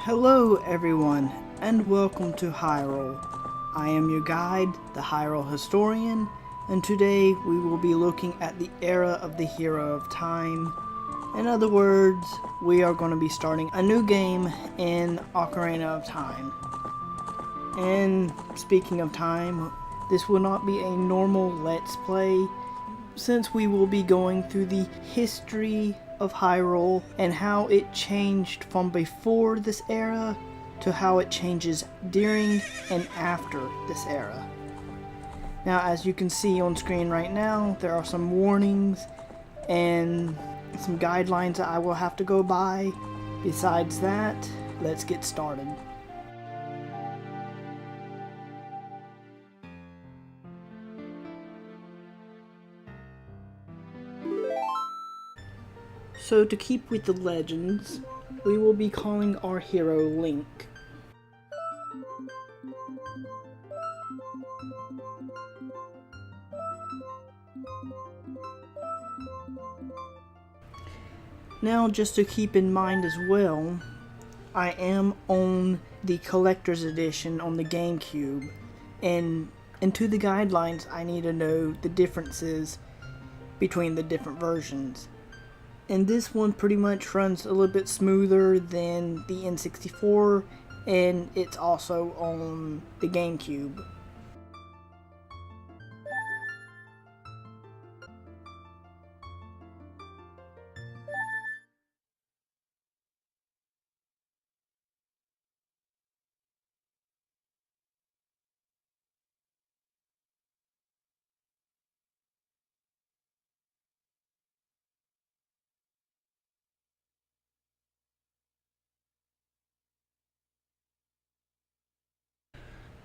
Hello everyone, and welcome to Hyrule. I am your guide, the Hyrule Historian, and today we will be looking at the era of the Hero of Time. In other words, we are going to be starting a new game in Ocarina of Time. And speaking of time, this will not be a normal Let's Play, since we will be going through the history of Hyrule and how it changed from before this era to how it changes during and after this era. Now, as you can see on screen right now, there are some warnings and some guidelines that I will have to go by. Besides that, let's get started. So to keep with the legends, we will be calling our hero Link. Now, just to keep in mind as well, I am on the collector's edition on the GameCube, and to the guidelines I need to know the differences between the different versions. And this one pretty much runs a little bit smoother than the N64, and it's also on the GameCube.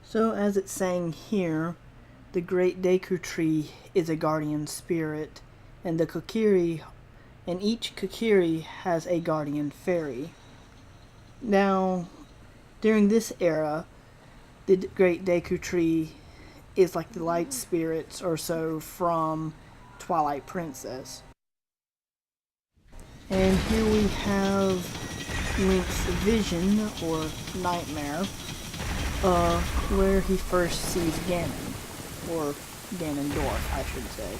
So as it's saying here, the Great Deku Tree is a guardian spirit, and the Kokiri, and each Kokiri has a guardian fairy. Now, during this era, the Great Deku Tree is like the light spirits or so from Twilight Princess. And here we have Link's vision, or nightmare, where he first sees Ganon, or Ganondorf, I should say.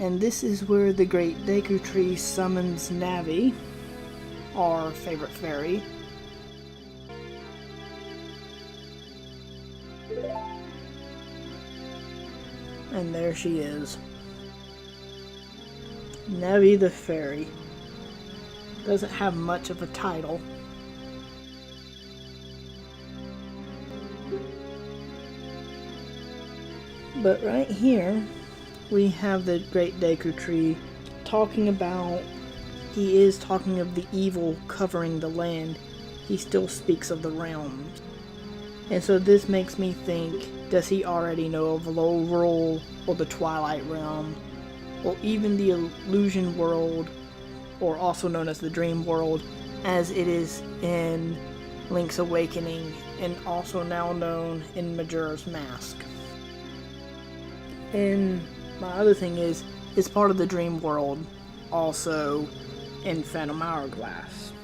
And this is where the Great Deku Tree summons Navi, our favorite fairy. And there she is. Navi the fairy. Doesn't have much of a title. But right here, we have the Great Deku Tree talking about, he is talking of the evil covering the land. He still speaks of the realms. And so this makes me think, does he already know of Hyrule, or the Twilight Realm, or even the Illusion World, or also known as the Dream World, as it is in Link's Awakening, and also now known in Majora's Mask. And my other thing is, it's part of the Dream World, also in Phantom Hourglass.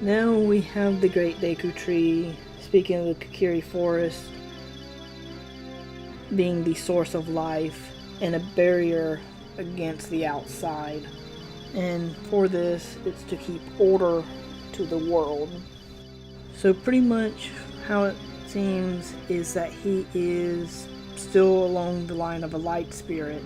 Now we have the Great Deku Tree, speaking of the Kokiri Forest, being the source of life and a barrier against the outside. And for this, it's to keep order to the world. So pretty much how it seems is that he is still along the line of a light spirit.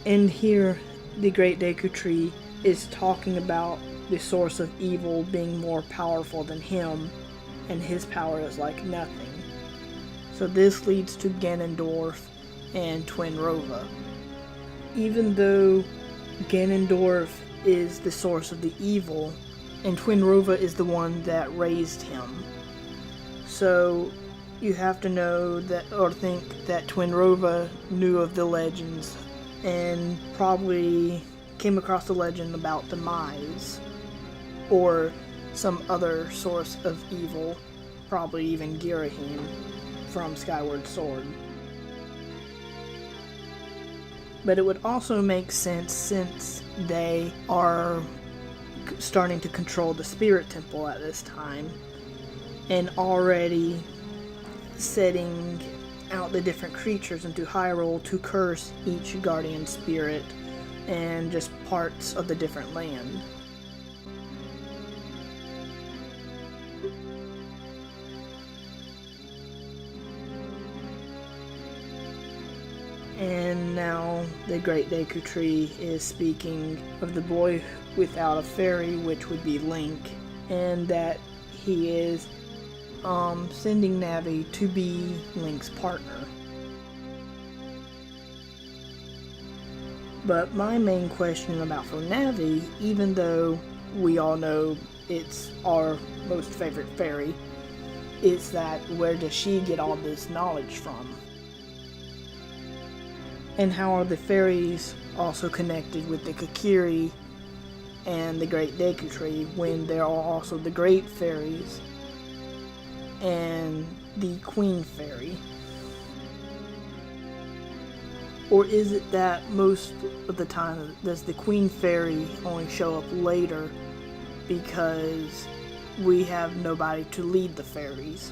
And here, the Great Deku Tree is talking about the source of evil being more powerful than him, and his power is like nothing. So this leads to Ganondorf and Twin Rova. Even though Ganondorf is the source of the evil, and Twinrova is the one that raised him. So you have to know that, or think that Twinrova knew of the legends and probably came across the legend about Demise or some other source of evil, probably even Girahim from Skyward Sword. But it would also make sense since they are starting to control the Spirit Temple at this time and already setting out the different creatures into Hyrule to curse each guardian spirit and just parts of the different land. And now the Great Deku Tree is speaking of the boy without a fairy, which would be Link, and that he is sending Navi to be Link's partner. But my main question about for Navi, even though we all know it's our most favorite fairy, is that where does she get all this knowledge from? And how are the fairies also connected with the Kokiri and the Great Deku Tree when there are also the Great Fairies and the Queen Fairy? Or is it that most of the time does the Queen Fairy only show up later because we have nobody to lead the fairies?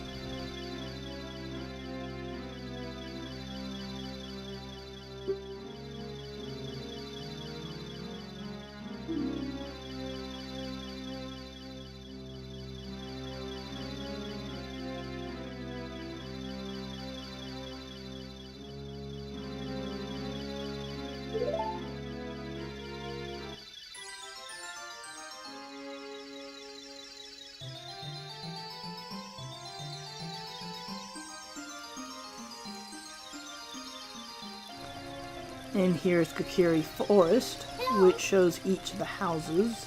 And here's Kokiri Forest, which shows each of the houses,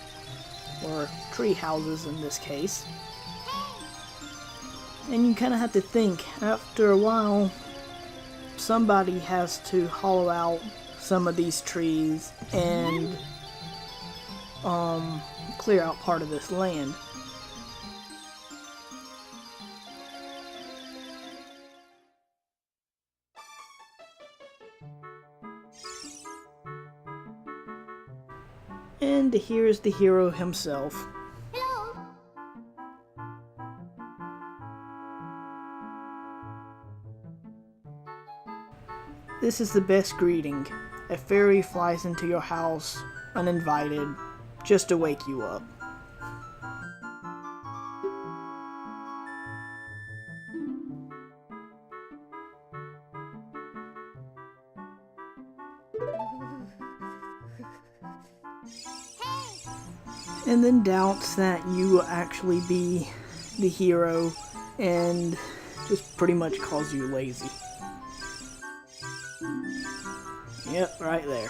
or tree houses in this case. And you kind of have to think, after a while, somebody has to hollow out some of these trees and clear out part of this land. And here's the hero himself. Hello. This is the best greeting. A fairy flies into your house uninvited just to wake you up. And then doubts that you will actually be the hero and just pretty much calls you lazy. Yep, right there.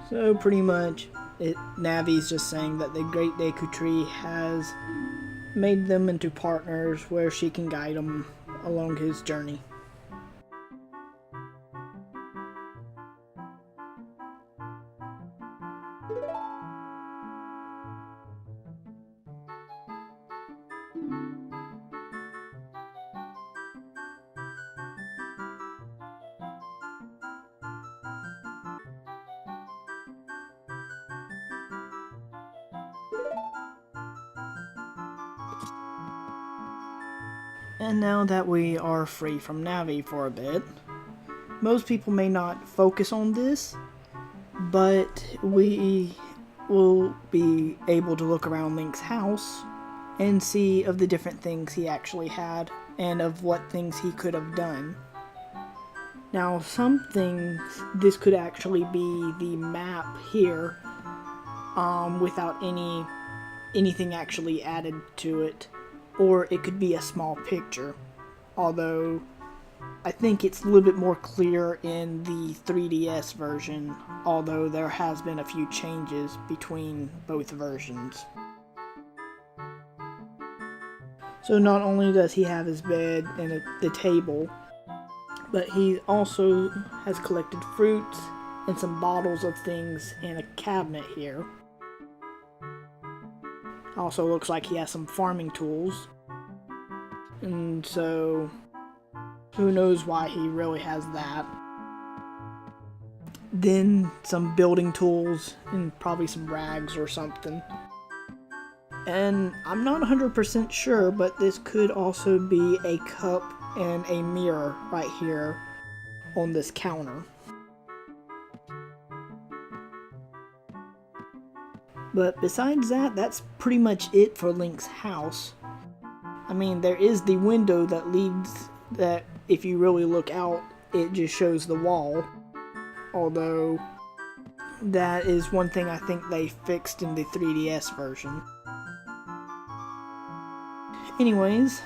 So pretty much, Navi's just saying that the Great Deku Tree has made them into partners where she can guide him along his journey. And now that we are free from Navi for a bit, most people may not focus on this, but we will be able to look around Link's house and see of the different things he actually had and of what things he could have done. Now, some things, this could actually be the map here, without anything actually added to it, or it could be a small picture, although I think it's a little bit more clear in the 3DS version, although there has been a few changes between both versions. So not only does he have his bed and the table, but he also has collected fruits and some bottles of things in a cabinet here. Also looks like he has some farming tools. And so, who knows why he really has that. Then some building tools and probably some rags or something. And I'm not 100% sure, but this could also be a cup and a mirror right here on this counter. But besides that, that's pretty much it for Link's house. I mean, there is the window that leads, that if you really look out, it just shows the wall. Although, that is one thing I think they fixed in the 3DS version. Anyways,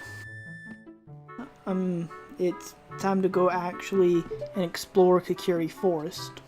it's time to go actually and explore Kakiri Forest.